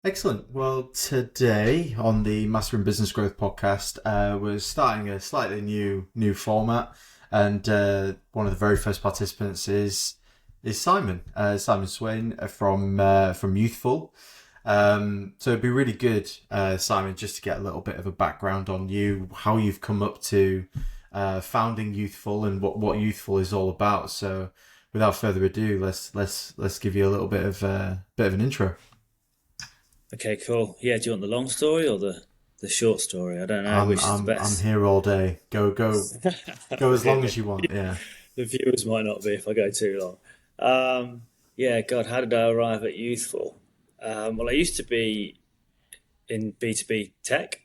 Excellent. Well, today on the Mastering Business Growth podcast, we're starting a slightly new format, and one of the very first participants is Simon Swan from Youthful. So it'd be really good, Simon, just to get a little bit of a background on you, how you've come up to founding Youthful, and what Youthful is all about. So, without further ado, let's give you a little bit of an intro. Okay, cool. Yeah, do you want the long story or the short story? I don't know I'm which is the I'm I'm best. here all day. Go as long Okay, as you want. Yeah. the viewers might not be if I go too long. Yeah, God, how did I arrive at Youthful? Well, I used to be in B2B tech.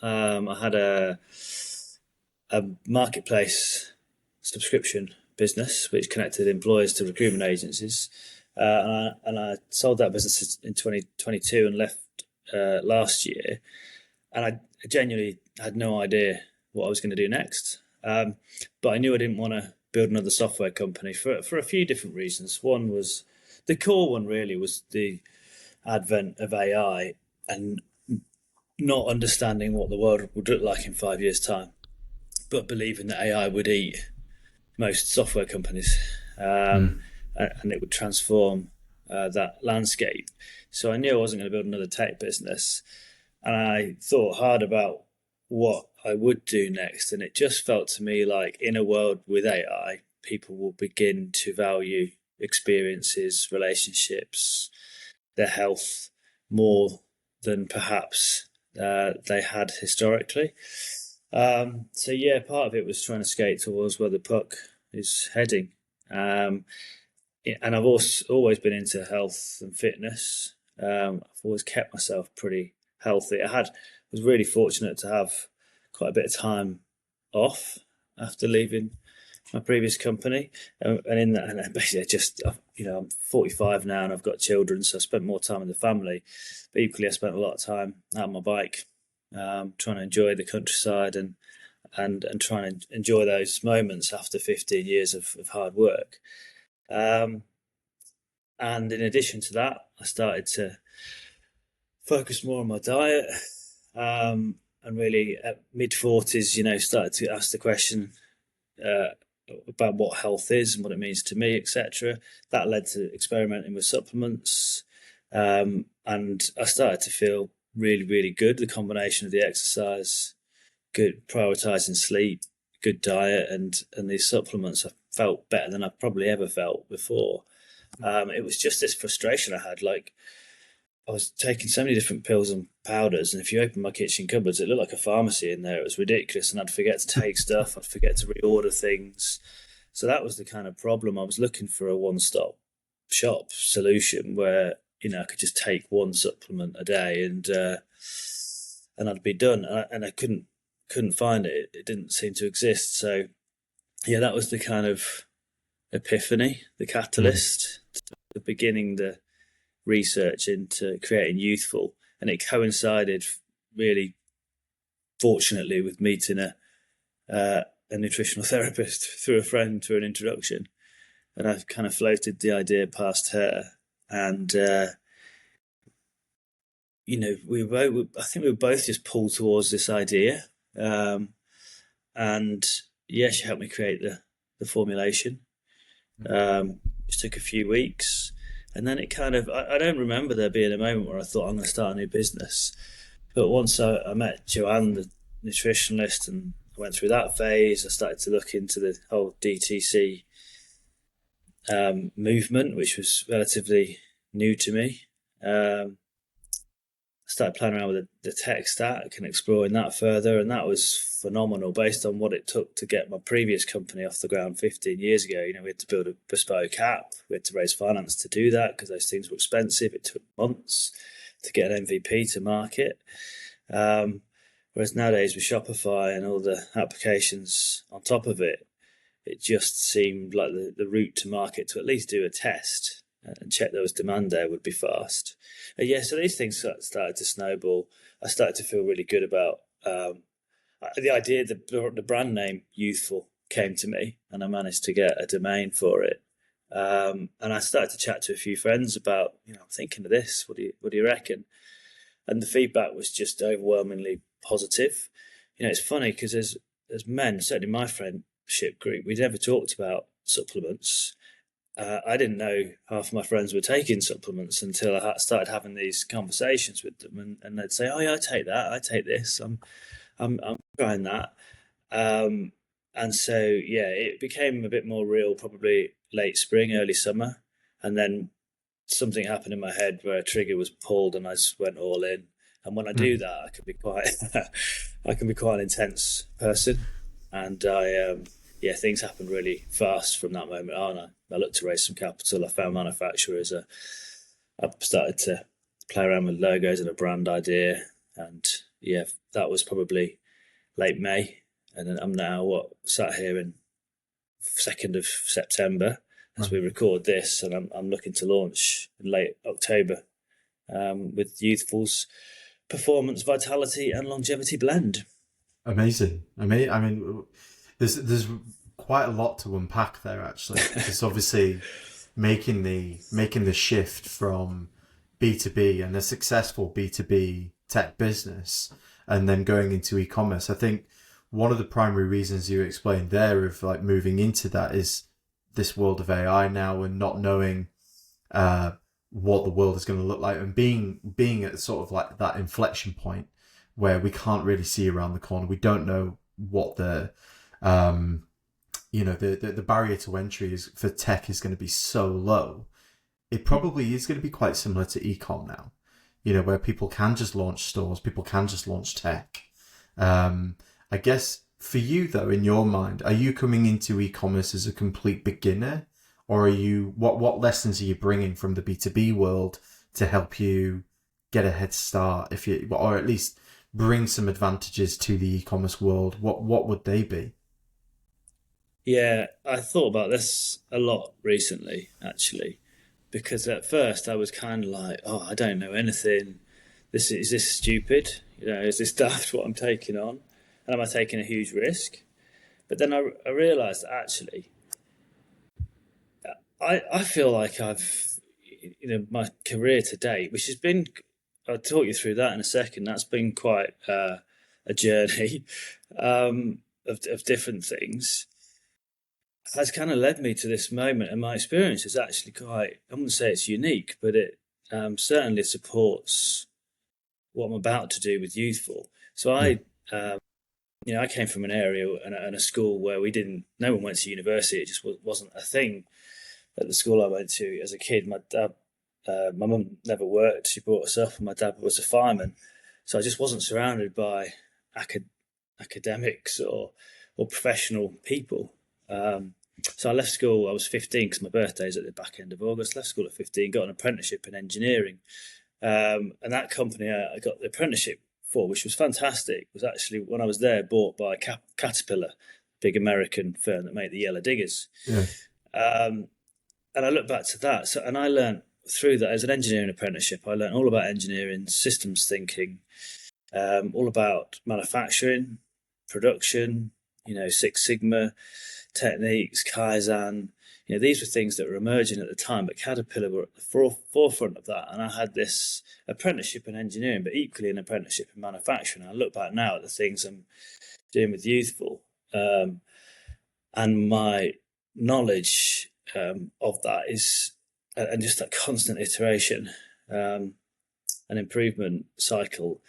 I had a marketplace subscription business which connected employers to recruitment agencies. And I sold that business in 2022 and left last year. And I genuinely had no idea what I was going to do next. But I knew I didn't want to build another software company for a few different reasons. One was the core one, really, was the advent of AI and not understanding what the world would look like in 5 years' time, but believing that AI would eat most software companies, um, Mm. and it would transform that landscape. So I knew I wasn't going to build another tech business, and I thought hard about what I would do next. And it just felt to me like in a world with AI, people will begin to value experiences, relationships, their health more than perhaps they had historically. So yeah, part of it was trying to skate towards where the puck is heading. Um, and I've also always been into health and fitness. I've always kept myself pretty healthy. Was really fortunate to have quite a bit of time off after leaving my previous company, and in that, and basically, just I'm 45 now and I've got children, so I spent more time with the family. But equally, I spent a lot of time out on my bike, trying to enjoy the countryside and trying to enjoy those moments after 15 years of hard work. Um, and in addition to that, I started to focus more on my diet. And really, at mid 40s, started to ask the question uh, about what health is and what it means to me, etc. That led to experimenting with supplements. And I started to feel really, really good. The combination of the exercise, good prioritizing sleep, good diet, and these supplements, I felt better than I probably ever felt before. It was just this frustration I had. Like, I was taking so many different pills and powders, and if you open my kitchen cupboards, it looked like a pharmacy in there. It was ridiculous, and I'd forget to take stuff. I'd forget to reorder things. So that was the kind of problem. I was looking for a one-stop shop solution where I could just take one supplement a day and I'd be done. And I couldn't find it. It didn't seem to exist. So yeah, that was the kind of epiphany, the Mm. catalyst, the beginning, the research into creating Youthful, and it coincided really fortunately with meeting a nutritional therapist through a friend through an introduction, and I kind of floated the idea past her, and I think we were both just pulled towards this idea, um, and yeah, she helped me create the formulation. It took a few weeks, and then it kind of I don't remember there being a moment where I thought I'm going to start a new business. But once I met Joanne, the nutritionist, and I went through that phase, I started to look into the whole D2C movement, which was relatively new to me. Um, I started playing around with the tech stack and exploring that further, and that was phenomenal based on what it took to get my previous company off the ground 15 years ago. We had to build a bespoke app, we had to raise finance to do that because those things were expensive. It took months to get an MVP to market. Whereas nowadays with Shopify and all the applications on top of it, it just seemed like the route to market to at least do a test and check there was demand there would be fast. Yeah, so these things started to snowball. I started to feel really good about the idea. The brand name Youthful came to me, and I managed to get a domain for it. And I started to chat to a few friends about, I'm thinking of this. What do you reckon? and the feedback was just overwhelmingly positive. It's funny because as men, certainly my friendship group, we never talked about supplements. I didn't know half of my friends were taking supplements until I started having these conversations with them, and they'd say, "Oh yeah, I take that. I take this. I'm trying that." Um, and so yeah, it became a bit more real probably late spring, early summer, and then something happened in my head where a trigger was pulled, and I just went all in. And when I do Mm. that, I can be quite I can be quite an intense person, and yeah, things happened really fast from that moment on. I looked to raise some capital. I found manufacturers. I started to play around with logos and a brand idea, and yeah, that was probably late May, and then I'm now sat here in 2nd of September as Right. we record this, and I'm looking to launch in late October with Youthful's performance, vitality, and longevity blend. Amazing. I mean, there's quite a lot to unpack there actually, because obviously making the shift from B2B and a successful B2B tech business and then going into e-commerce. I think one of the primary reasons you explained there of like moving into that is this world of AI now and not knowing what the world is going to look like, and being at sort of like that inflection point where we can't really see around the corner. We don't know what the the barrier to entry is for tech is going to be so low. It probably is going to be quite similar to e-com now, where people can just launch stores, people can just launch tech. I guess for you though, in your mind, are you coming into e-commerce as a complete beginner, or are you what lessons are you bringing from the B2B world to help you get a head start, or at least bring some advantages to the e-commerce world? What would they be? Yeah, I thought about this a lot recently, actually, because at first I was kind of like, "Oh, I don't know anything. This stupid? Is this daft what I'm taking on? And am I taking a huge risk?" But then I realised that actually, I feel like I've, my career to date, which has been, I'll talk you through that in a second. That's been quite a journey of different things, has kind of led me to this moment. And my experience is actually quite, I wouldn't say it's unique, but it certainly supports what I'm about to do with Youthful. So Yeah. I came from an area and a school where no one went to university. It just wasn't a thing at the school I went to as a kid. My mum never worked. She brought us up, and my dad was a fireman. So I just wasn't surrounded by academics or professional people. So I left school. I was 15 because my birthday's at the back end of August. Left school at 15, got an apprenticeship in engineering. And that company I got the apprenticeship for, which was fantastic, was actually, when I was there, bought by Caterpillar, big American firm that make the yellow diggers. Yeah. And I look back to that. And I learned through that as an engineering apprenticeship. I learned all about engineering, systems thinking, all about manufacturing, production, Six Sigma techniques, Kaizen. These were things that were emerging at the time, but Caterpillar were at the forefront of that. And I had this apprenticeship in engineering, but equally an apprenticeship in manufacturing. I look back now at the things I'm doing with Youthful, and my knowledge of that is, and just that constant iteration and improvement cycle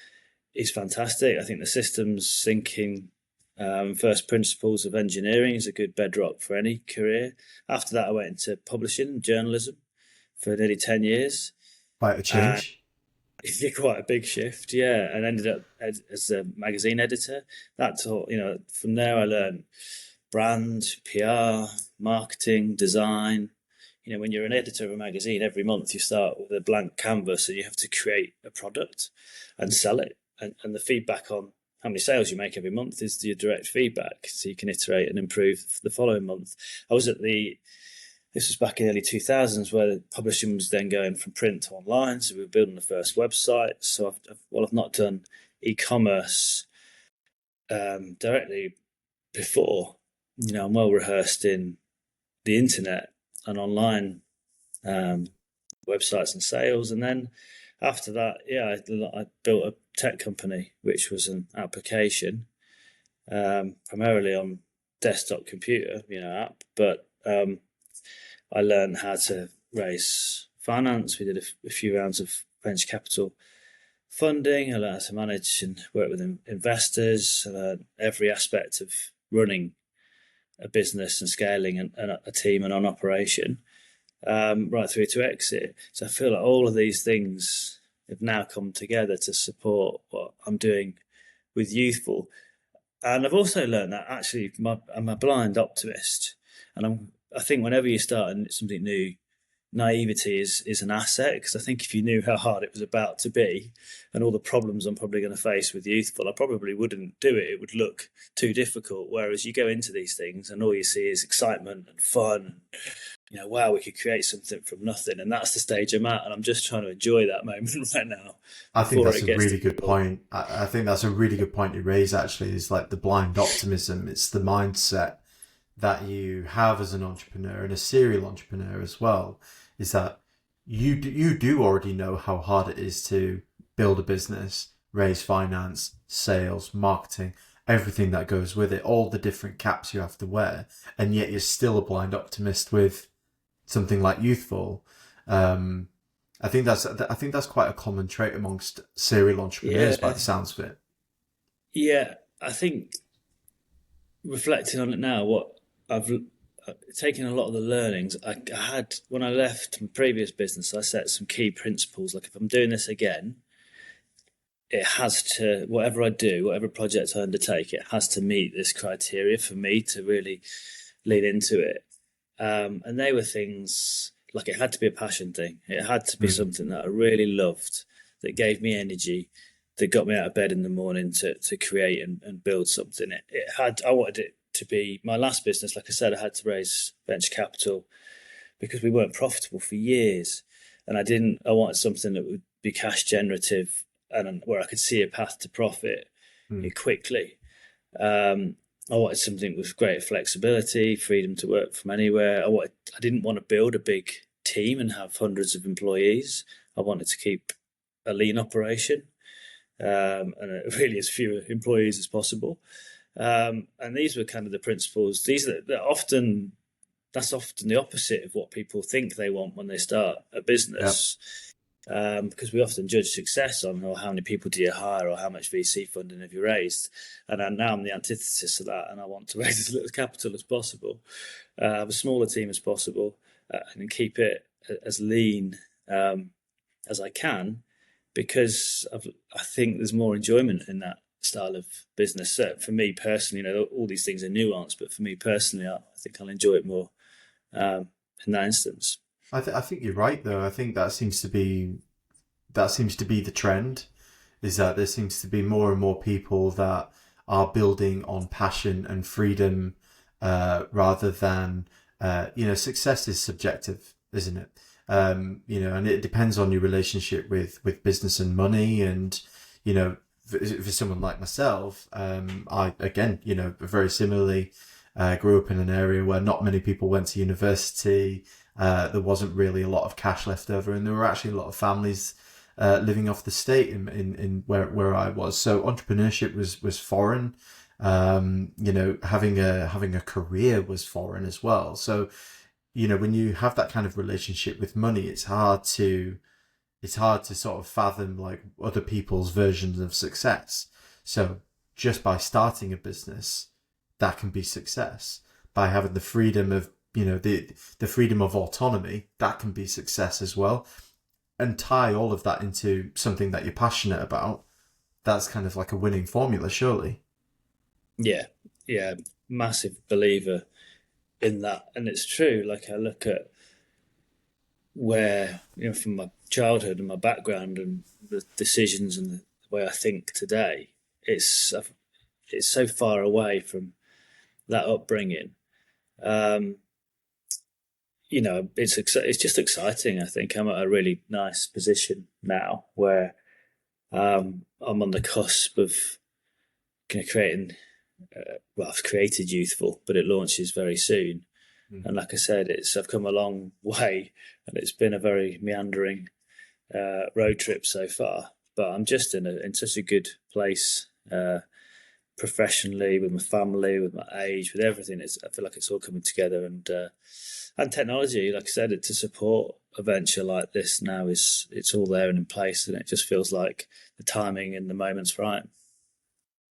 is fantastic. I think the systems thinking, first principles of engineering is a good bedrock for any career. After that, I went into publishing and journalism for nearly 10 years. Quite a change. Quite a big shift, yeah, and ended up as a magazine editor. That taught, from there I learned brand, PR, marketing, design. When you're an editor of a magazine, every month you start with a blank canvas and you have to create a product and sell it. And the feedback on how many sales you make every month is your direct feedback, so you can iterate and improve the following month. This was back in the early 2000s, where the publishing was then going from print to online, so we were building the first website. So I've not done e-commerce directly before. I'm well rehearsed in the internet and online websites and sales. And then after that, yeah, I built a tech company, which was an application, primarily on desktop computer, app. But I learned how to raise finance. We did a few rounds of venture capital funding. I learned how to manage and work with investors. I learned every aspect of running a business and scaling and a team and an operation, right through to exit. So I feel like all of these things have now come together to support what I'm doing with Youthful. And I've also learned that actually I'm a blind optimist, and I think whenever you start something new, naivety is an asset, because I think if you knew how hard it was about to be and all the problems I'm probably going to face with Youthful, I probably wouldn't do it. It would look too difficult. Whereas you go into these things and all you see is excitement and fun. Wow, we could create something from nothing, and that's the stage I'm at, and I'm just trying to enjoy that moment right now I think before that's it a gets really good difficult. point. I think that's a really good point you raise, actually, is like the blind optimism. It's the mindset that you have as an entrepreneur and a serial entrepreneur as well, is that you do already know how hard it is to build a business, raise finance, sales, marketing, everything that goes with it, all the different caps you have to wear, and yet you're still a blind optimist with something like Youthful. Um, I think that's quite a common trait amongst serial entrepreneurs, by Yeah, the sounds of it. yeah. I think reflecting on it now, what I've taken a lot of the learnings I had when I left my previous business. I set some key principles. Like if I'm doing this again, it has to, whatever I do, whatever project I undertake, it has to meet this criteria for me to really lean into it. And they were things like it had to be a passion thing. It had to be Mm. something that I really loved, that gave me energy, that got me out of bed in the morning to create and build something. I wanted it to be my last business. Like I said, I had to raise venture capital because we weren't profitable for years. And I wanted something that would be cash generative and where I could see a path to profit Mm. quickly. Um, I wanted something with great flexibility, freedom to work from anywhere. I didn't want to build a big team and have hundreds of employees. I wanted to keep a lean operation, and really as few employees as possible. And these were kind of the principles. That's often the opposite of what people think they want when they start a Yeah. business, because we often judge success on how many people do you hire or how much VC funding have you raised. And now I'm the antithesis of that, and I want to raise as little capital as possible, have a smaller team as possible, and keep it as lean as I can, because I think there's more enjoyment in that style of business. So for me personally, all these things are nuanced, but for me personally, I think I'll enjoy it more um, in that instance. I think you're right, though. I think that seems to be the trend, is that there seems to be more and more people that are building on passion and freedom, rather than, success is subjective, isn't it? And it depends on your relationship with business and money. And, for someone like myself, I, again, very similarly, grew up in an area where not many people went to university. There wasn't really a lot of cash left over, and there were actually a lot of families living off the state in where I was. So entrepreneurship was foreign. Having a career was foreign as well. So, when you have that kind of relationship with money, it's hard to sort of fathom like other people's versions of success. So just by starting a business, that can be success. By having the freedom of, the freedom of autonomy, that can be success as well. And tie all of that into something that you're passionate about, that's kind of like a winning formula, surely. Yeah, yeah, massive believer in that, and it's true. Like I look at where from my childhood and my background and the decisions and the way I think today, it's it's so far away from that upbringing. Um, it's just exciting. I think I'm at a really nice position now where I'm on the cusp of creating. Well, I've created Youthful, but it launches very soon. Mm. And like I said, I've come a long way, and it's been a very meandering, road trip so far. But I'm just in such a good place professionally, with my family, with my age, with everything. I feel like it's all coming together, and technology, like I said, to support a venture like this now it's all there and in place, and it just feels like the timing and the moment's right.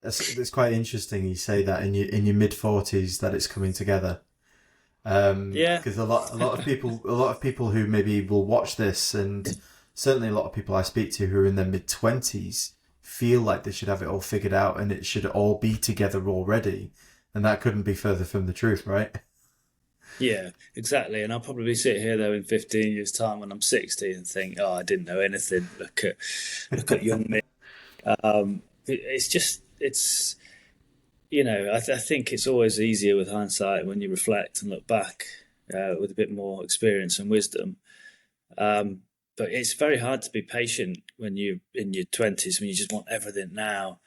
It's quite interesting you say that in your mid-40s that it's coming together. Yeah, Because a lot of people who maybe will watch this, and certainly a lot of people I speak to who are in their mid-20s, feel like they should have it all figured out and it should all be together already, and that couldn't be further from the truth, right? yeah, exactly. And I'll probably sit here though in 15 years' time when I'm 60 and think, oh, I didn't know anything. Look at young me. It's just it's I think it's always easier with hindsight when you reflect and look back with a bit more experience and wisdom. Um, but it's very hard to be patient when you're in your 20s, when you just want everything now.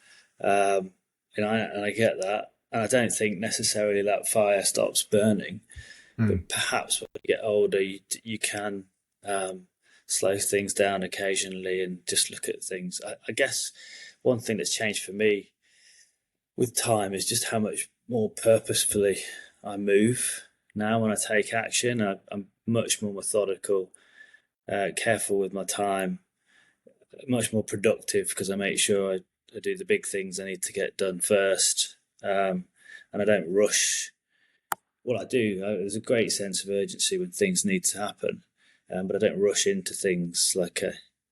Um, and I get that. And I don't think necessarily that fire stops burning. Mm. But perhaps when you get older, you can um, slow things down occasionally and just look at things. I guess one thing that's changed for me with time is just how much more purposefully I move now when I take action. I'm much more methodical, careful with my time, much more productive because I make sure I do the big things I need to get done first, and I don't rush. Well, I do. There's a great sense of urgency when things need to happen, but I don't rush into things like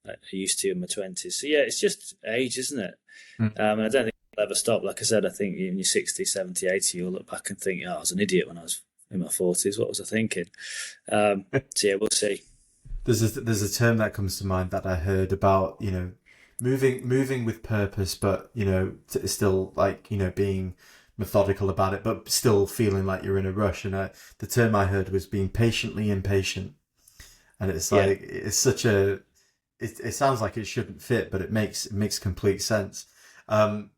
I used to in my 20s. So, yeah, it's just age, isn't it? Mm. And I don't think it'll ever stop. Like I said, I think in your 60, 70, 80, you'll look back and think, oh, I was an idiot when I was in my 40s. What was I thinking? So, yeah, we'll see. There's a term that comes to mind that I heard about, moving with purpose, but still like being methodical about it, but still feeling like you're in a rush. And the term I heard was being patiently impatient, and it's Yeah. like it's such a it sounds like it shouldn't fit, but it makes complete sense. Um,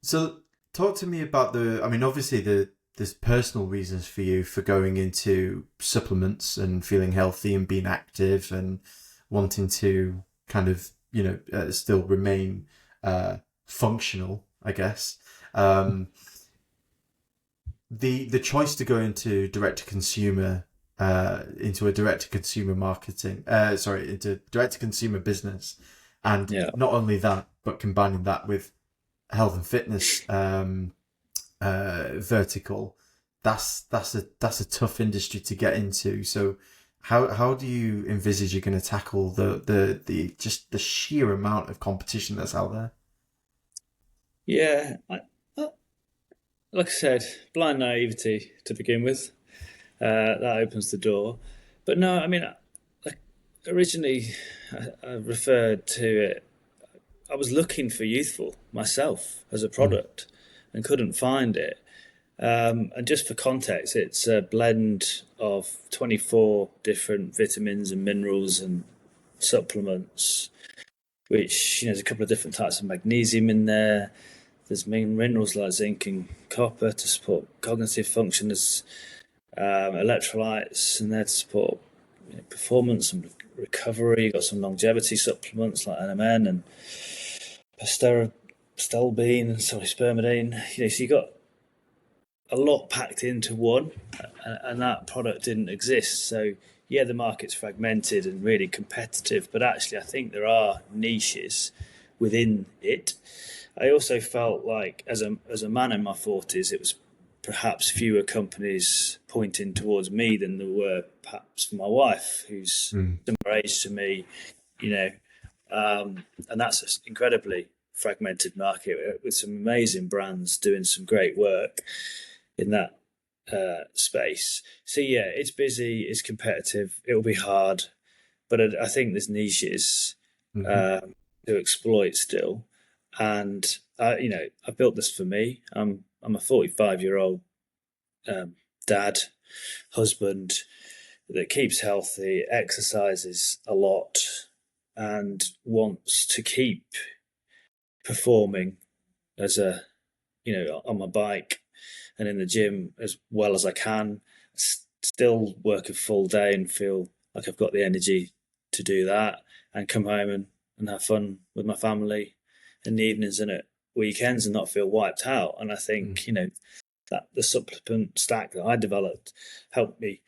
so talk to me about I mean, obviously there's personal reasons for you for going into supplements and feeling healthy and being active and wanting to kind of, still remain, functional, I guess. Um, the choice to go into a direct to consumer marketing, into direct to consumer business, and Yeah. not only that, but combining that with health and fitness vertical. That's a tough industry to get into. So how do you envisage you're going to tackle the just the sheer amount of competition that's out there? Yeah. Like I said, blind naivety to begin with. That opens the door. But no, I mean, like originally I referred to it. I was looking for Youthful myself as a Mm. product and couldn't find it. And just for context, it's a blend of 24 different vitamins and minerals and supplements, which, there's a couple of different types of magnesium in there. There's minerals like zinc and copper to support cognitive function. There's electrolytes in there to support performance and recovery. You've got some longevity supplements like NMN and stelbene, sorry, spermidine. So you got a lot packed into one, and that product didn't exist. So yeah, the market's fragmented and really competitive, but actually, I think there are niches within it. I also felt like, as a man in my 40s, it was perhaps fewer companies pointing towards me than there were perhaps for my wife, who's Mm. similar age to me, you know, and that's an incredibly fragmented market with some amazing brands doing some great work in that space. So yeah, it's busy, it's competitive, it'll be hard, but I think there's niches Mm-hmm. to exploit still. And I built this for me. I'm a 45-year-old dad, husband that keeps healthy, exercises a lot, and wants to keep performing as on my bike and in the gym as well as I can. Still work a full day and feel like I've got the energy to do that and come home and have fun with my family in the evenings and at weekends and not feel wiped out. And I think, that the supplement stack that I developed helped me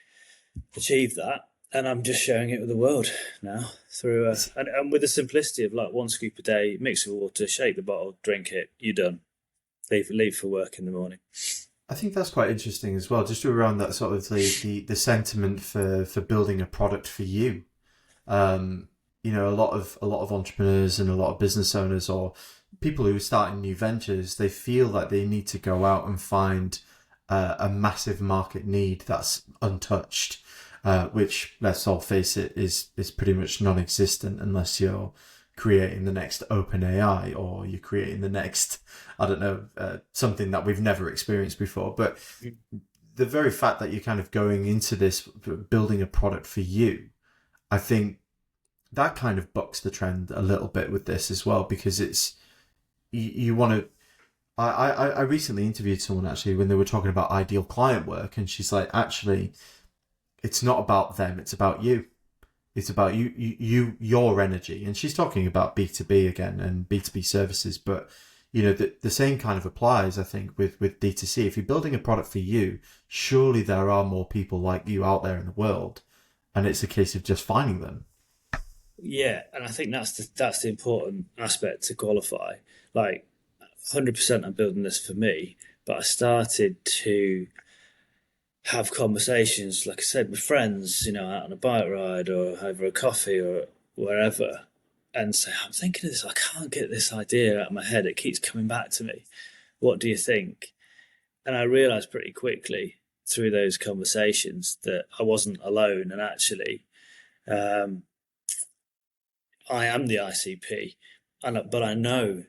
achieve that. And I'm just sharing it with the world now through and with the simplicity of like 1 scoop a day, mix it with water, shake the bottle, drink it, you're done. Leave for work in the morning. I think that's quite interesting as well, just around that sort of the sentiment for building a product for you. A lot of entrepreneurs and a lot of business owners or people who are starting new ventures, they feel like they need to go out and find a massive market need that's untouched, which, let's all face it, is pretty much non-existent unless you're creating the next OpenAI or you're creating the next, I don't know, something that we've never experienced before. But the very fact that you're kind of going into this, building a product for you, I think that kind of bucks the trend a little bit with this as well, because it's, you want to, I recently interviewed someone actually when they were talking about ideal client work, and she's like, actually, it's not about them, it's about you. It's about your energy. And she's talking about B2B again and B2B services, but the same kind of applies, I think, with D2C. If you're building a product for you, surely there are more people like you out there in the world, and it's a case of just finding them. Yeah, and I think that's the important aspect to qualify. Like, 100% I'm building this for me, but I started to have conversations, like I said, with friends, out on a bike ride or over a coffee or wherever, and say, I'm thinking of this, I can't get this idea out of my head. It keeps coming back to me. What do you think? And I realised pretty quickly through those conversations that I wasn't alone, and actually, I am the ICP, but I know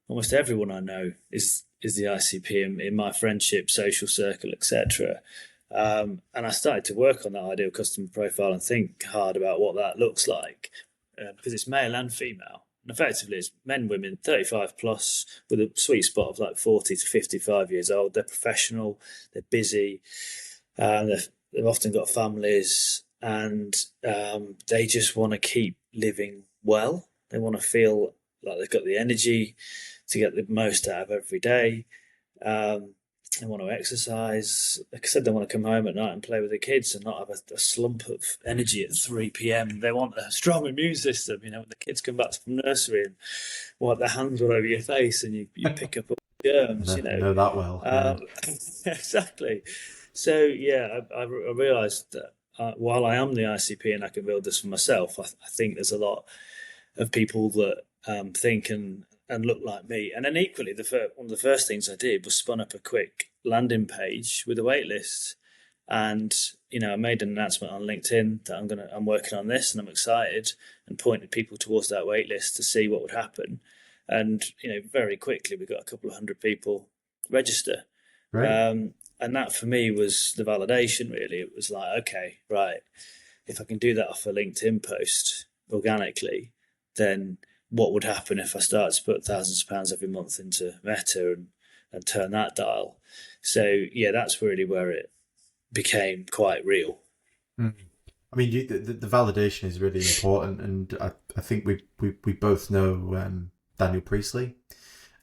almost everyone I know is the ICP in my friendship, social circle, etc. And I started to work on that ideal customer profile and think hard about what that looks like, because it's male and female. And effectively, it's men, women, 35 plus, with a sweet spot of like 40 to 55 years old. They're professional, they're busy, they've often got families, and they just want to keep living well. They want to feel like they've got the energy to get the most out of every day. They want to exercise. Like I said, they want to come home at night and play with the kids and not have a slump of energy at 3 p.m. They want a strong immune system. When the kids come back from nursery and wipe their hands all over your face and you pick up all the germs. I know that well. Yeah. Exactly. So yeah, I realised that while I am the ICP and I can build this for myself, I think there's a lot of people that think and look like me. And then equally, one of the first things I did was spun up a quick landing page with a waitlist. And, I made an announcement on LinkedIn that I'm working on this and I'm excited, and pointed people towards that waitlist to see what would happen. And, very quickly we got a couple of hundred people register. Right. And that for me was the validation, really. It was like, okay, right, if I can do that off a LinkedIn post organically, then what would happen if I started to put thousands of pounds every month into Meta and turn that dial? So yeah, that's really where it became quite real. I mean, the validation is really important, and I think we both know Daniel Priestley,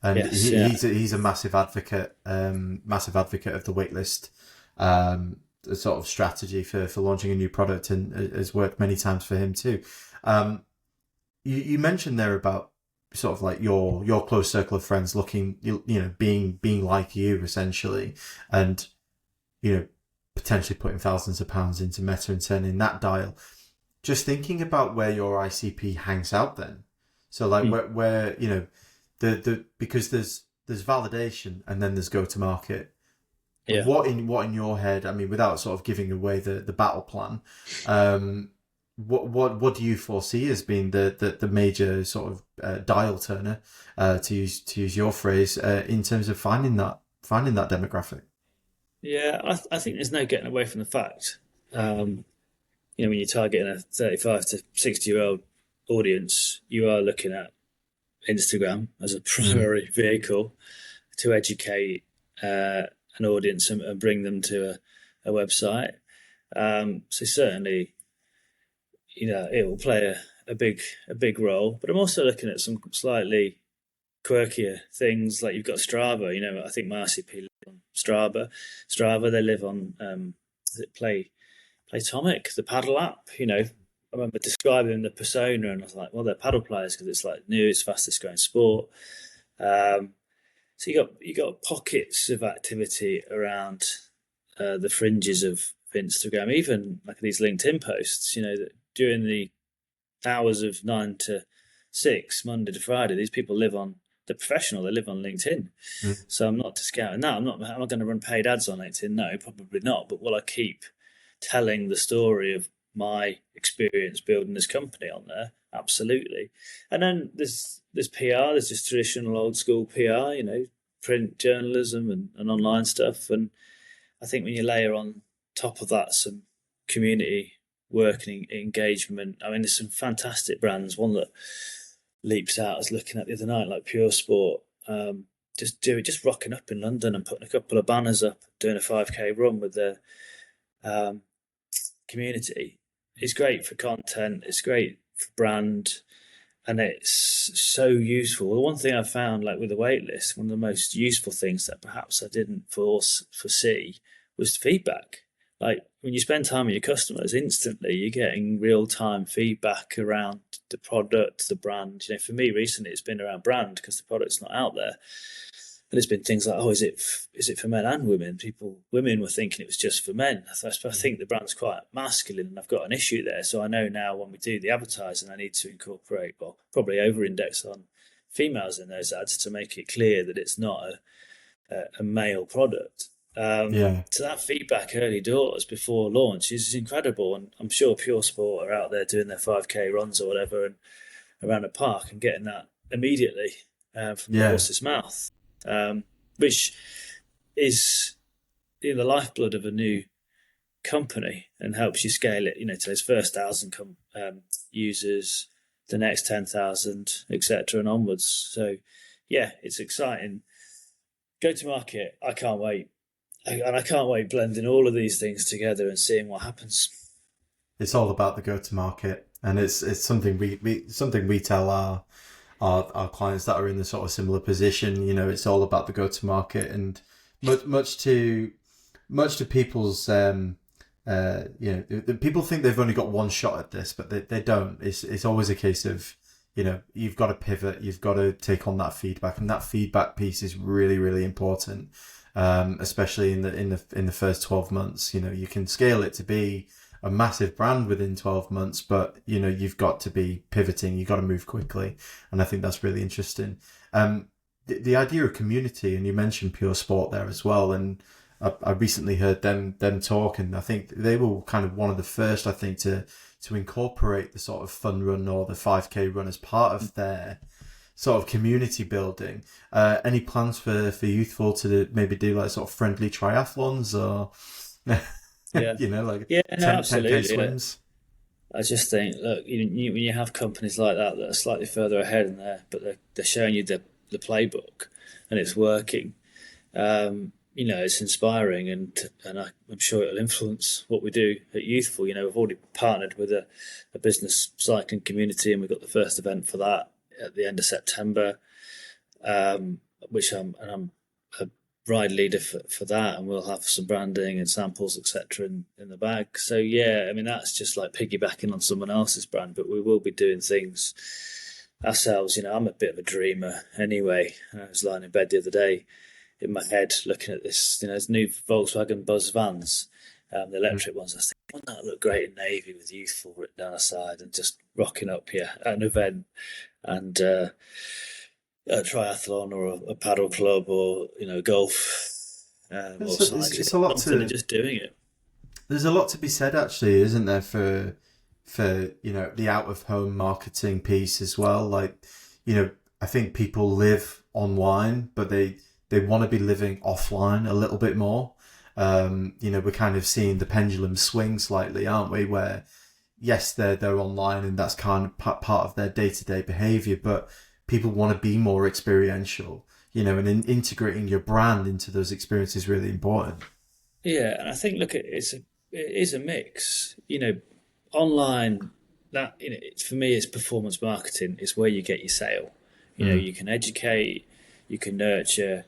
and yes, he's a massive advocate of the waitlist, the sort of strategy for launching a new product, and has worked many times for him too. You mentioned there about sort of like your close circle of friends looking, being like you essentially, and potentially putting thousands of pounds into Meta and turning that dial. Just thinking about where your ICP hangs out then. So like where because there's validation and then there's go to market. Yeah. What in your head? I mean, without sort of giving away the battle plan. What do you foresee as being the major sort of dial turner, to use your phrase, in terms of finding that demographic? Yeah, I think there's no getting away from the fact. When you're targeting a 35 to 60-year-old audience, you are looking at Instagram as a primary vehicle to educate an audience and bring them to a website. So certainly, it will play a big role. But I'm also looking at some slightly quirkier things, like you've got Strava. I think my RCP live on Strava. They live on Playtomic, the paddle app. I remember describing the persona, and I was like, well, they're paddle players because it's like new, it's fastest growing sport. Um, so you got pockets of activity around the fringes of Instagram, even like these LinkedIn posts. That during the hours of 9 to 6, Monday to Friday, these people live on the professional. They live on LinkedIn. Mm. So I'm not discounting that. I'm not going to run paid ads on LinkedIn. No, probably not. But will I keep telling the story of my experience building this company on there? Absolutely. And then there's PR. There's just traditional old school PR. Print journalism and online stuff. And I think when you layer on top of that some community work and engagement, I mean, there's some fantastic brands. One that leaps out, I was looking at the other night, like Pure Sport. Just rocking up in London and putting a couple of banners up, doing a 5K run with their um, community. It's great for content. It's great for brand, and it's so useful. The one thing I found, like with the waitlist, one of the most useful things that perhaps I didn't foresee was feedback. Like when you spend time with your customers, instantly you're getting real time feedback around the product, the brand. For me recently, it's been around brand because the product's not out there. And it's been things like, oh, is it for men and women? Women were thinking it was just for men. I think the brand's quite masculine, and I've got an issue there. So I know now when we do the advertising, I need to incorporate, well, probably over-index on females in those ads to make it clear that it's not a male product. Yeah. So that feedback early doors before launch is incredible, and I'm sure Pure Sport are out there doing their 5K runs or whatever, and around a park and getting that immediately from the Yeah. horse's mouth, which is the lifeblood of a new company and helps you scale it. To those first 1,000 users, the next 10,000, etc., and onwards. So, yeah, it's exciting. Go to market. I can't wait. And I can't wait blending all of these things together and seeing what happens. It's all about the go-to-market, and it's something we tell our clients that are in the sort of similar position. It's all about the go-to-market, and much to people's people think they've only got one shot at this, but they don't. It's always a case of you've got to pivot, you've got to take on that feedback, and that feedback piece is really, really important. Especially in the first 12 months. You can scale it to be a massive brand within 12 months, but you've got to be pivoting, you've got to move quickly, and I think that's really interesting. The idea of community, and you mentioned Pure Sport there as well, and I recently heard them talk, and I think they were kind of one of the first, I think, to incorporate the sort of fun run or the 5K run as part of their sort of community building. Any plans for Youthful to maybe do like sort of friendly triathlons or Yeah, like yeah, no, 10K absolutely. swims? I just think, look, when you have companies like that are slightly further ahead in there, but they're showing you the playbook and it's working. It's inspiring, and I'm sure it'll influence what we do at Youthful. We've already partnered with a business cycling community, and we've got the first event for that at the end of September, which I'm a ride leader for that, and we'll have some branding and samples, etc., in the bag. So yeah, I mean, that's just like piggybacking on someone else's brand, but we will be doing things ourselves. I'm a bit of a dreamer anyway. I was lying in bed the other day in my head looking at this, there's new Volkswagen Buzz vans, the electric ones. I was thinking, wouldn't that look great in navy with Youthful written down the side, and just rocking up here at an event, and a triathlon or a paddle club, or golf, or cycling, It's a lot something, to and just doing it. There's a lot to be said, actually, isn't there, for the out of home marketing piece as well. Like, I think people live online, but they want to be living offline a little bit more. We're kind of seeing the pendulum swing slightly, aren't we? Where yes, they're online, and that's kind of part of their day-to-day behavior, but people want to be more experiential, and integrating your brand into those experiences is really important. Yeah, and I think, look, it is a mix. Online, that, for me, it's performance marketing. It's where you get your sale. Mm. You can educate, you can nurture,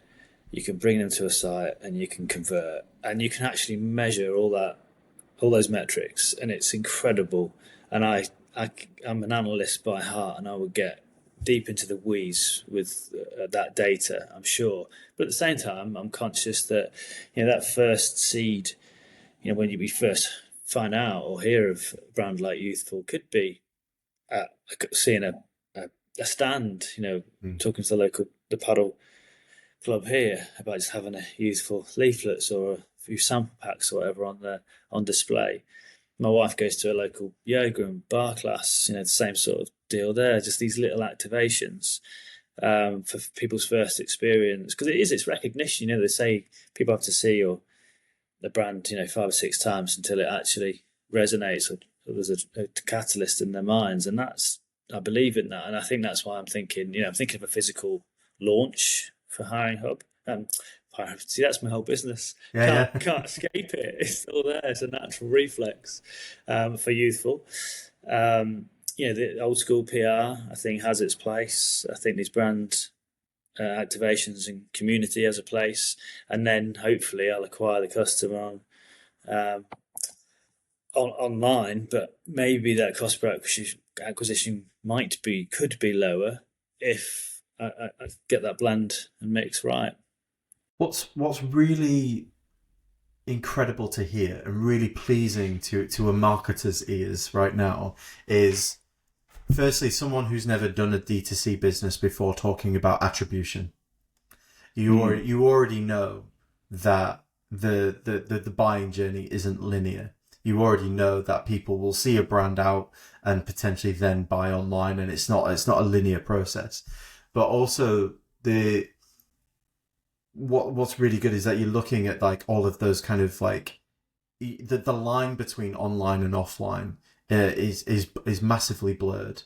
you can bring them to a site, and you can convert, and you can actually measure all those metrics, and it's incredible. And I'm an analyst by heart, and I would get deep into the weeds with that data, I'm sure. But at the same time, I'm conscious that that first seed, when we first find out or hear of a brand like Youthful, could be seeing a stand, Mm. talking to the paddle club here about just having a Youthful leaflets or a few sample packs or whatever on display. My wife goes to a local yoga and bar class, the same sort of deal there. Just these little activations for people's first experience, because it's recognition. They say people have to see the brand, 5 or 6 times until it actually resonates or there's a catalyst in their minds, and I believe in that, and I think that's why I'm thinking. I'm thinking of a physical launch for Hiring Hub. See, that's my whole business. Yeah, yeah. Can't escape it. It's still there. It's a natural reflex for Youthful. The old school PR, I think, has its place. I think these brand activations and community has a place, and then hopefully I'll acquire the customer um, online. But maybe that cost per acquisition could be lower if I get that blend and mix right. What's really incredible to hear and really pleasing to a marketer's ears right now is, firstly, someone who's never done a D2C business before talking about attribution. You already know that the buying journey isn't linear. You already know that people will see a brand out and potentially then buy online, and it's not a linear process. But also what's really good is that you're looking at like all of those kind of like the line between online and offline is massively blurred,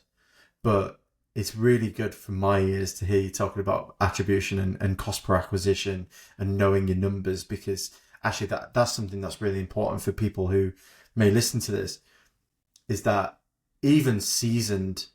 but it's really good for my ears to hear you talking about attribution and cost per acquisition and knowing your numbers, because actually that's something that's really important for people who may listen to this, is that even seasoned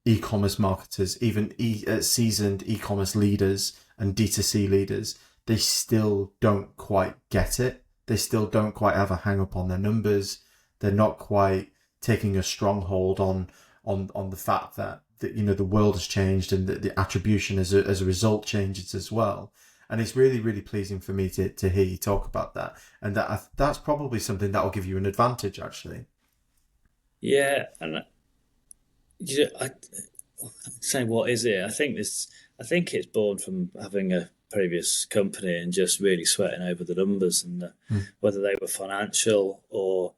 e-commerce marketers, even seasoned e-commerce leaders and D2C leaders, they still don't quite get it. They still don't quite have a hang up on their numbers. They're not quite taking a stronghold on the fact that the world has changed and that the attribution as a result changes as well. And it's really, really pleasing for me to hear you talk about that. And that's probably something that will give you an advantage, actually. Yeah, and I saying what is it? I think it's born from having a previous company and just really sweating over the numbers and whether they were financial or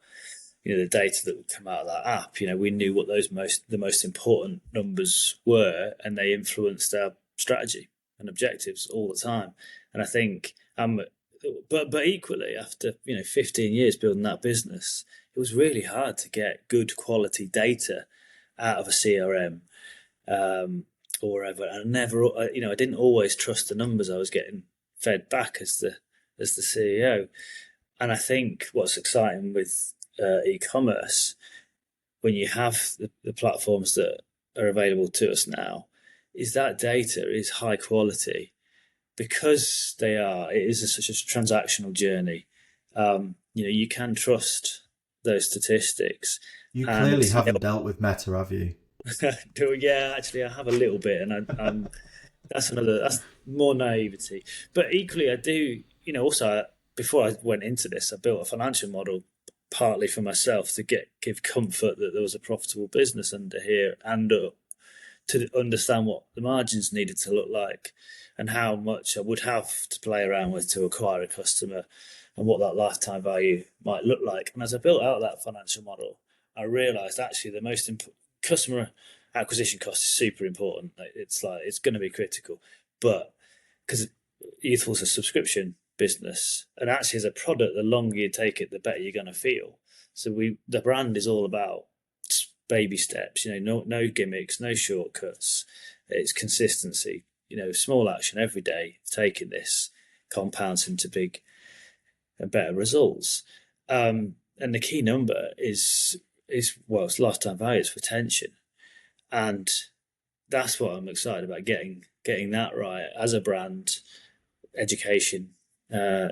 the data that would come out of that app. We knew what the most important numbers were, and they influenced our strategy and objectives all the time. And I think, but equally, after 15 years building that business, it was really hard to get good quality data out of a CRM or whatever. And I didn't always trust the numbers I was getting fed back as the CEO. And I think what's exciting with e-commerce, when you have the platforms that are available to us now, is that data is high quality because it is such a transactional journey. You can trust those statistics. You clearly haven't dealt with Meta, have you? Yeah, actually, I have a little bit, and that's more naivety. But equally, I do. Also, before I went into this, I built a financial model partly for myself to give comfort that there was a profitable business under here and to understand what the margins needed to look like and how much I would have to play around with to acquire a customer and what that lifetime value might look like. And as I built out that financial model, I realized actually the customer acquisition cost is super important. It's going to be critical, but because Youthful's a subscription business, and actually as a product, the longer you take it, the better you're going to feel. So the brand is all about baby steps, no gimmicks, no shortcuts. It's consistency, small action every day, taking this compounds into big and better results. And the key number is it's lifetime value, it's retention, and that's what I'm excited about, getting that right as a brand. Education, uh,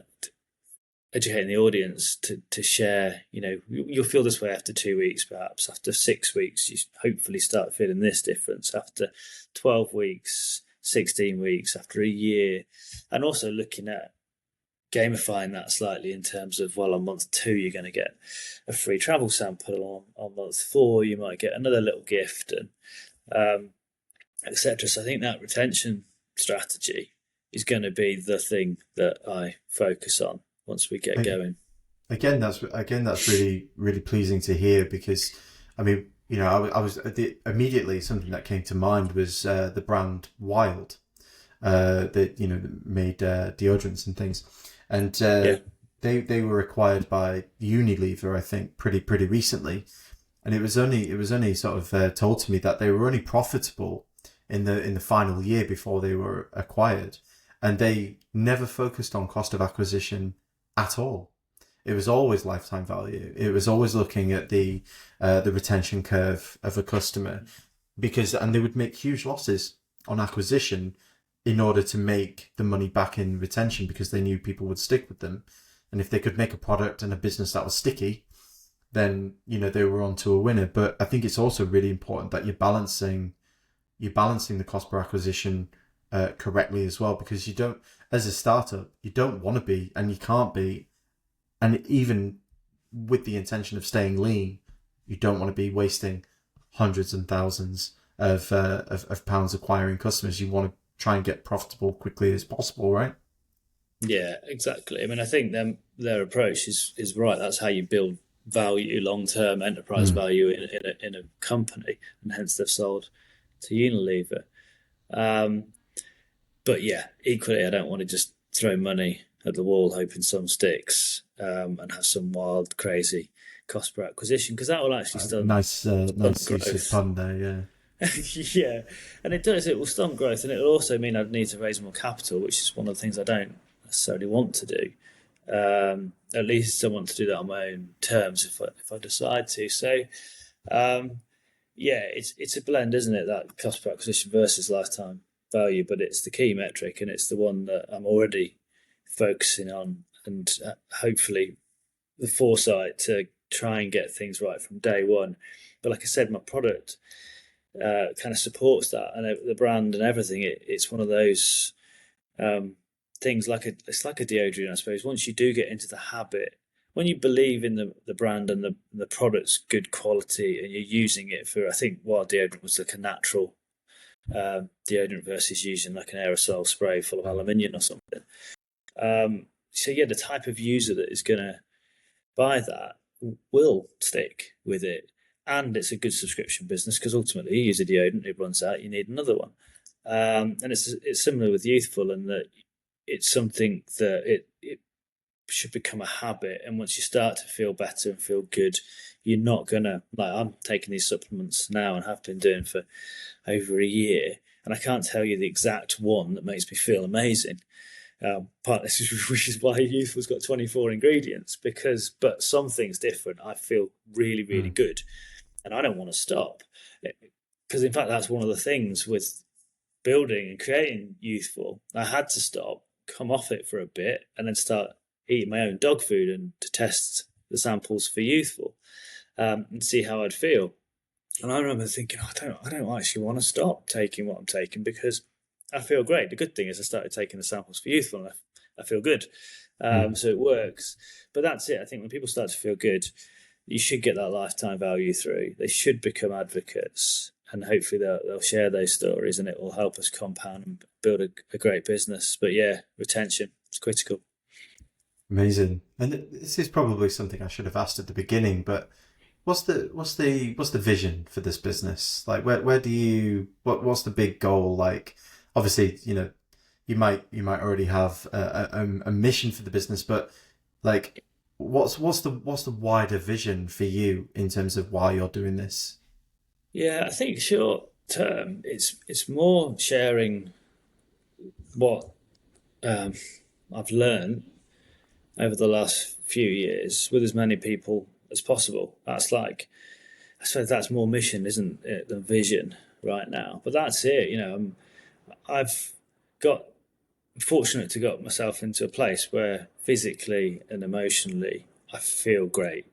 educating the audience to share. You'll feel this way after 2 weeks, perhaps after 6 weeks. You hopefully start feeling this difference after 12 weeks, 16 weeks, after a year, and also looking at gamifying that slightly in terms of, well, on month 2 you're going to get a free travel sample, on month 4 you might get another little gift, and etc. So I think that retention strategy is going to be the thing that I focus on once we get going. That's really really pleasing to hear, because I mean, I was immediately, something that came to mind was the brand Wild, that made deodorants and things, and they were acquired by Unilever, I think, pretty recently, and it was only sort of told to me that they were only profitable in the final year before they were acquired, and they never focused on cost of acquisition at all. It was always lifetime value. It was always looking at the retention curve of a customer, and they would make huge losses on acquisition in order to make the money back in retention, because they knew people would stick with them. And if they could make a product and a business that was sticky, then they were on to a winner. But I think it's also really important that you're balancing the cost per acquisition correctly as well, because you don't, as a startup, you don't want to be, and you can't be, and even with the intention of staying lean, you don't want to be wasting hundreds and thousands of pounds acquiring customers. You want to try and get profitable quickly as possible, right? Yeah, exactly. I mean, I think their approach is right. That's how you build value, long-term enterprise value in a company, and hence they've sold to Unilever. But yeah, equally, I don't want to just throw money at the wall hoping some sticks, and have some wild, crazy cost per acquisition, because that will actually stunt nice use of pun there, yeah. Yeah, and it does. It will stunt growth, and it will also mean I'd need to raise more capital, which is one of the things I don't necessarily want to do. At least I want to do that on my own terms if I decide to. So, yeah, it's a blend, isn't it? That cost per acquisition versus lifetime value, but it's the key metric, and it's the one that I'm already focusing on, and hopefully the foresight to try and get things right from day one. But like I said, my product kind of supports that, and the brand and everything. It's one of those things, it's like a deodorant, I suppose. Once you do get into the habit, when you believe in the brand and the product's good quality, and you're using it for, I think Wild deodorant was like a natural deodorant versus using like an aerosol spray full of aluminium or something. So yeah, the type of user that is going to buy that will stick with it. And it's a good subscription business, because ultimately you use a deodorant, it runs out, you need another one. And it's similar with Youthful, in that it's something that it should become a habit. And once you start to feel better and feel good, you're not gonna, like, I'm taking these supplements now and have been doing for over a year, and I can't tell you the exact one that makes me feel amazing. Partly, which is why Youthful's got 24 ingredients, but something's different. I feel really, really good, and I don't want to stop. Because in fact, that's one of the things with building and creating Youthful. I had to stop, come off it for a bit, and then start eating my own dog food, and to test the samples for Youthful, and see how I'd feel. And I remember thinking, I don't actually want to stop taking what I'm taking, because I feel great. The good thing is I started taking the samples for Youthful, and I feel good. So it works. But that's it. I think when people start to feel good, you should get that lifetime value through. They should become advocates, and hopefully they'll share those stories, and it will help us compound and build a great business. But yeah, retention is critical. Amazing. And this is probably something I should have asked at the beginning, but what's the vision for this business? Like, where do you, what's the big goal? Like, obviously, you might already have a mission for the business, but like, what's the wider vision for you in terms of why you're doing this? Yeah, I think short term, it's more sharing what I've learned over the last few years with as many people as possible. That's like I suppose that's more mission, isn't it, than vision right now. But that's it. I've got fortunate to got myself into a place where physically and emotionally I feel great,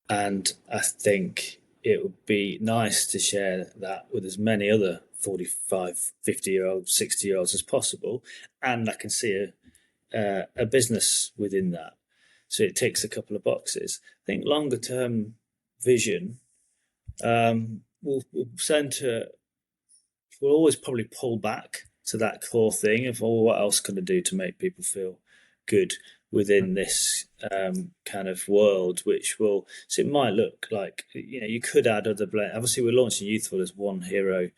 and I think it would be nice to share that with as many other 45, 50-year-olds, 60-year-olds as possible. And I can see a business within that. So it ticks a couple of boxes. I think longer term vision will center, we'll always probably pull back to that core thing of, oh, what else can I do to make people feel good within this kind of world, which will, so it might look like, you could add other blend. Obviously, we're launching Youthful as one hero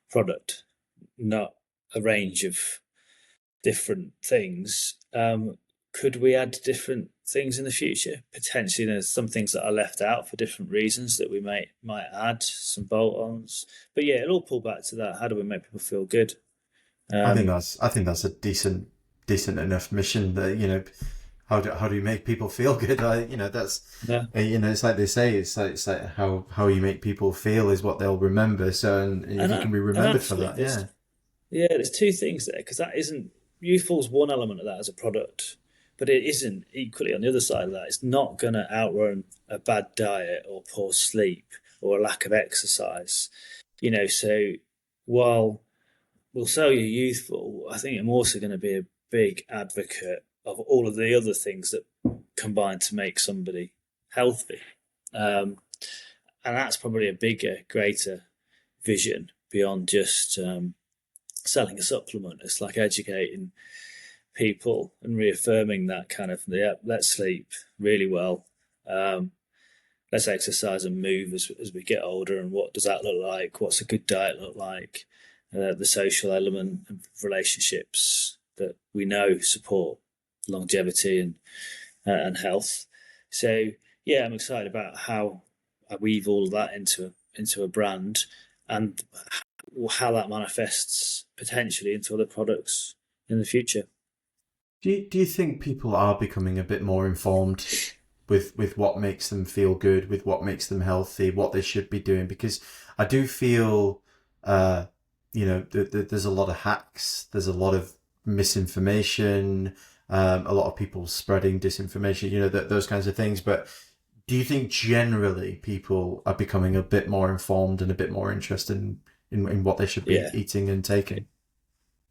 product, not a range of different things. Could we add different things in the future? Potentially, there's some things that are left out for different reasons that we might add some bolt-ons. But yeah, it'll all pull back to that. How do we make people feel good? I think that's a decent enough mission. That how do you make people feel good? That's it's like they say, it's like how you make people feel is what they'll remember. So and if you can be remembered for that, there's two things there, because that isn't, Youthful's one element of that as a product, but it isn't equally on the other side of that. It's not going to outrun a bad diet or poor sleep or a lack of exercise. So while we'll sell you Youthful, I think I'm also going to be a big advocate of all of the other things that combine to make somebody healthy. And that's probably a bigger, greater vision beyond just selling a supplement. It's like educating people and reaffirming that kind of, let's sleep really well. Let's exercise and move as we get older. And what does that look like? What's a good diet look like? The social element of relationships that we know support longevity and health. So yeah, I'm excited about how I weave all of that into a brand, and how that manifests potentially into other products in the future. Do you think people are becoming a bit more informed with what makes them feel good, with what makes them healthy, what they should be doing? Because I do feel, there's a lot of hacks, there's a lot of misinformation, a lot of people spreading disinformation, those kinds of things. But do you think generally people are becoming a bit more informed and a bit more interested in what they should be eating and taking?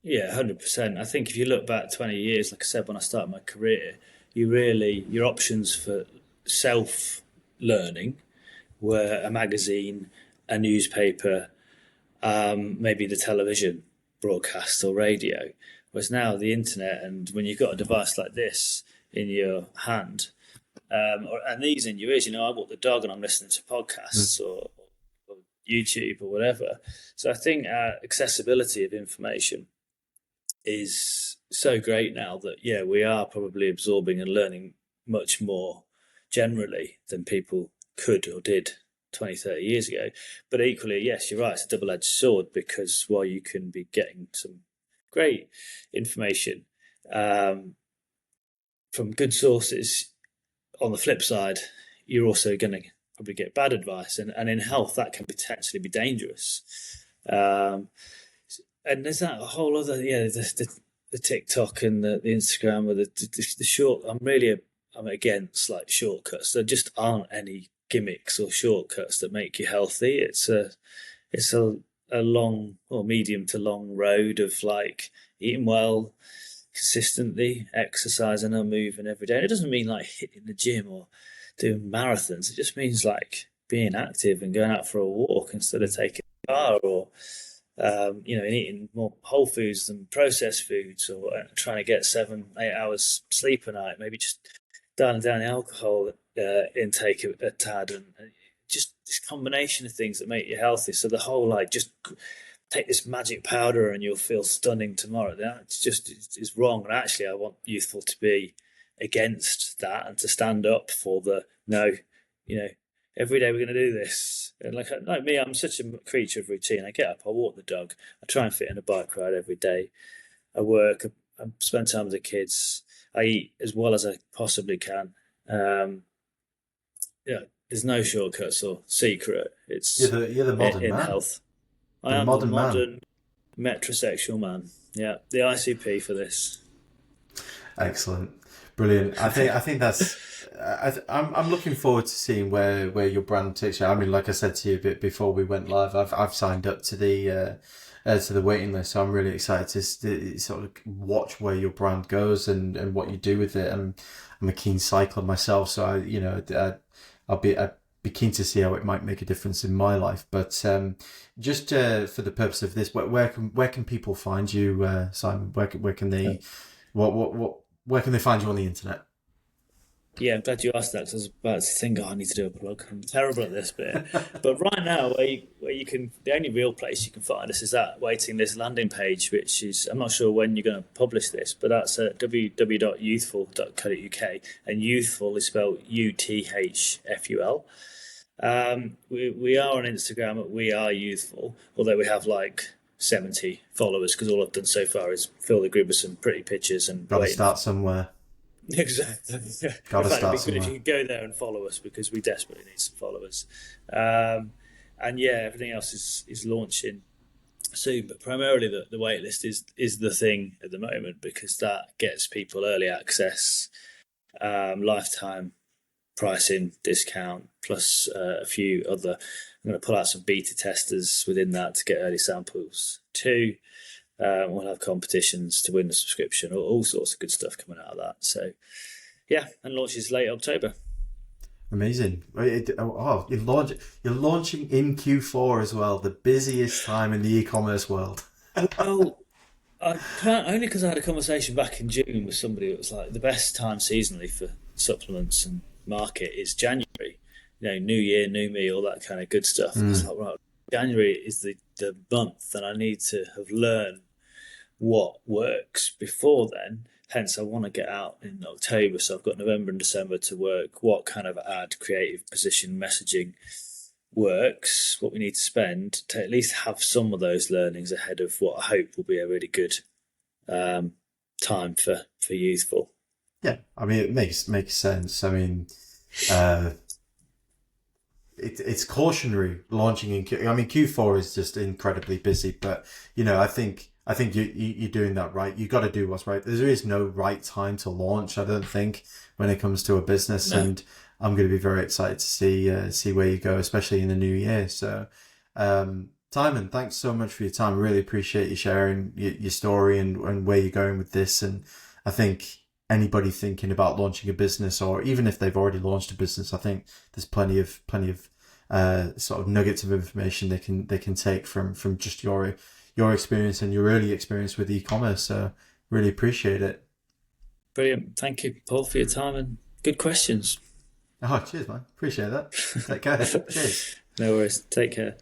Yeah, 100%. I think if you look back 20 years, like I said, when I started my career, your options for self-learning were a magazine, a newspaper, maybe the television broadcast or radio. Whereas now the internet, and when you've got a device like this in your hand, and these in your ears, I walk the dog and I'm listening to podcasts or YouTube or whatever. So I think accessibility of information is so great now that, we are probably absorbing and learning much more generally than people could or did 20, 30 years ago. But equally, yes, you're right, it's a double-edged sword, because while you can be getting some great information from good sources, on the flip side, you're also going to probably get bad advice. And in health, that can potentially be dangerous. And there's that whole other, the TikTok and the Instagram, or the short. I'm against like shortcuts. There just aren't any gimmicks or shortcuts that make you healthy. It's a long or medium to long road of like eating well, consistently exercising or moving every day. And it doesn't mean like hitting the gym or doing marathons. It just means like being active and going out for a walk instead of taking a car, or and eating more whole foods than processed foods, or trying to get 7-8 hours sleep a night. Maybe just dialing down the alcohol intake a tad, and just this combination of things that make you healthy. So the whole like just take this magic powder and you'll feel stunning tomorrow, it's wrong. And actually, I want Youthful to be against that and to stand up for every day we're going to do this. And like me, I'm such a creature of routine. I get up, I walk the dog, I try and fit in a bike ride every day. I work, I spend time with the kids. I eat as well as I possibly can. there's no shortcuts or secret. You're It's the modern in man. health. I You're the am the modern man. modern metrosexual man. Yeah, the ICP for this. Excellent, brilliant. I think that's. I'm looking forward to seeing where your brand takes you. I mean, like I said to you a bit before we went live, I've signed up to the waiting list, so I'm really excited to sort of watch where your brand goes and what you do with it. I'm a keen cycler myself, so I'd be keen to see how it might make a difference in my life. But just for the purpose of this, where can people find you, Simon? Where can they where can they find you on the internet? Yeah, I'm glad you asked that because I was about to think, I need to do a plug. I'm terrible at this bit. But right now, where you can, the only real place you can find us is that waiting list landing page, which is, I'm not sure when you're going to publish this, but that's at www.youthful.co.uk. And Youthful is spelled Uthful. We are on Instagram at We Are Youthful, although we have like 70 followers because all I've done so far is fill the grid with some pretty pictures and Got to waiting. start somewhere. Exactly. Got to In fact, it'd start be good if somewhere. you could go there and follow us because we desperately need some followers. And yeah, everything else is launching soon, but primarily the wait list is the thing at the moment because that gets people early access, lifetime pricing discount, plus a few other. I'm going to pull out some beta testers within that to get early samples too. We'll have competitions to win the subscription, all sorts of good stuff coming out of that. So, yeah, and launches late October. Amazing. You're launching in Q4 as well, the busiest time in the e-commerce world. Well, I can't, only because I had a conversation back in June with somebody that was like the best time seasonally for supplements and market is January. You know, new year, new me, all that kind of good stuff. And it's like, right, January is the month, and I need to have learned what works before then. Hence, I want to get out in October, so I've got November and December to work. What kind of ad, creative, position, messaging works? What we need to spend to at least have some of those learnings ahead of what I hope will be a really good time for Youthful. Yeah, I mean it makes sense. I mean, uh, it's cautionary launching in Q. I mean Q4 is just incredibly busy, but I think you're doing that right. You got to do what's right. There is no right time to launch. I don't think when it comes to a business, No, and I'm going to be very excited to see where you go, especially in the new year. So, Simon, thanks so much for your time. Really appreciate you sharing your story and where you're going with this. And I think anybody thinking about launching a business, or even if they've already launched a business, I think there's plenty of sort of nuggets of information they can take from just your experience and your early experience with e-commerce. So really appreciate it. brilliant. Thank you, Paul, for your time and good questions. Oh, cheers, man. Appreciate that. Take care. Cheers. No worries. Take care.